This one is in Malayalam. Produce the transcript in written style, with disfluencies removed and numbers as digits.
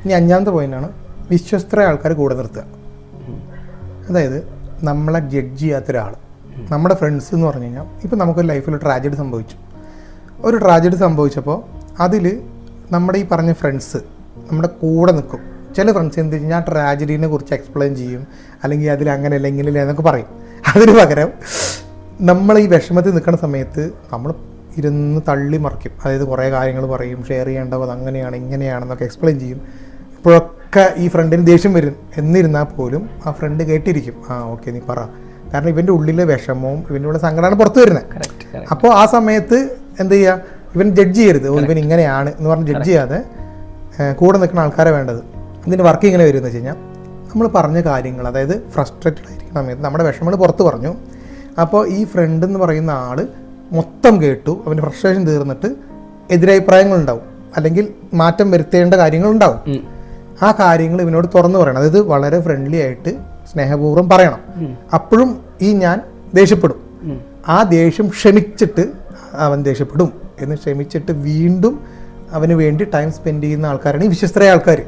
ഇനി 5ാമത്തെ പോയിന്റാണ് വിശ്വസ്തരായ ആൾക്കാർ കൂടെ നിർത്തുക. അതായത് നമ്മളെ ജഡ്ജ് ചെയ്യാത്ത ഒരാൾ, നമ്മുടെ ഫ്രണ്ട്സ് എന്ന് പറഞ്ഞു കഴിഞ്ഞാൽ ഇപ്പം നമുക്കൊരു ലൈഫിൽ ട്രാജഡി സംഭവിച്ചു. ഒരു ട്രാജഡി സംഭവിച്ചപ്പോൾ അതിൽ നമ്മുടെ ഈ പറഞ്ഞ ഫ്രണ്ട്സ് നമ്മുടെ കൂടെ നിൽക്കും. ചില ഫ്രണ്ട്സ് എന്ത് വെച്ചാൽ ആ ട്രാജഡീനെ കുറിച്ച് എക്സ്പ്ലെയിൻ ചെയ്യും, അല്ലെങ്കിൽ അതിൽ അങ്ങനെയല്ല ഇങ്ങനെയല്ല എന്നൊക്കെ പറയും. അതിന് പകരം നമ്മൾ ഈ വിഷമത്തിൽ നിൽക്കുന്ന സമയത്ത് നമ്മൾ ഇരുന്ന് തള്ളി മറിക്കും. അതായത് കുറേ കാര്യങ്ങൾ പറയും, ഷെയർ ചെയ്യേണ്ടത് അങ്ങനെയാണ് ഇങ്ങനെയാണെന്നൊക്കെ എക്സ്പ്ലെയിൻ ചെയ്യും. ഇപ്പോഴൊക്കെ ഈ ഫ്രണ്ടിന് ദേഷ്യം വരും. എന്നിരുന്നാൽ പോലും ആ ഫ്രണ്ട് കേട്ടിരിക്കും, ആ ഓക്കെ നീ പറ. കാരണം ഇവൻ്റെ ഉള്ളിലെ വിഷമവും ഇവൻ്റെ ഉള്ളിലെ സങ്കടമാണ് പുറത്തു വരുന്നത്. അപ്പോൾ ആ സമയത്ത് എന്ത് ചെയ്യുക, ഇവൻ ജഡ്ജ് ചെയ്യരുത്, ഇവൻ ഇങ്ങനെയാണ് എന്ന് പറഞ്ഞ് ജഡ്ജ് ചെയ്യാതെ കൂടെ നിൽക്കുന്ന ആൾക്കാരെ വേണ്ടത്. ഇതിൻ്റെ വർക്ക് ഇങ്ങനെ വരുമെന്ന് വെച്ച് കഴിഞ്ഞാൽ നമ്മൾ പറഞ്ഞ കാര്യങ്ങൾ, അതായത് ഫ്രസ്ട്രേറ്റഡ് ആയിരിക്കുന്ന സമയത്ത് നമ്മുടെ വിഷമങ്ങൾ പുറത്ത് പറഞ്ഞു. അപ്പോൾ ഈ ഫ്രണ്ട് എന്ന് പറയുന്ന ആൾ മൊത്തം കേട്ടു, അവൻ്റെ ഫ്രസ്ട്രേഷൻ തീർന്നിട്ട് എതിരഭിപ്രായങ്ങളുണ്ടാവും, അല്ലെങ്കിൽ മാറ്റം വരുത്തേണ്ട കാര്യങ്ങളുണ്ടാവും. ആ കാര്യങ്ങൾ ഇവനോട് തുറന്നു പറയണം. അതായത് വളരെ ഫ്രണ്ട്ലി ആയിട്ട് സ്നേഹപൂർവ്വം പറയണം. അപ്പോഴും ഈ ഞാൻ ദേഷ്യപ്പെടും. ആ ദേഷ്യം ക്ഷമിച്ചിട്ട് അവൻ ദേഷ്യപ്പെടും എന്ന് ക്ഷമിച്ചിട്ട് വീണ്ടും അവന് വേണ്ടി ടൈം സ്പെൻഡ് ചെയ്യുന്ന ആൾക്കാരാണ് ഈ വിശ്വസ്തരായ ആൾക്കാർ.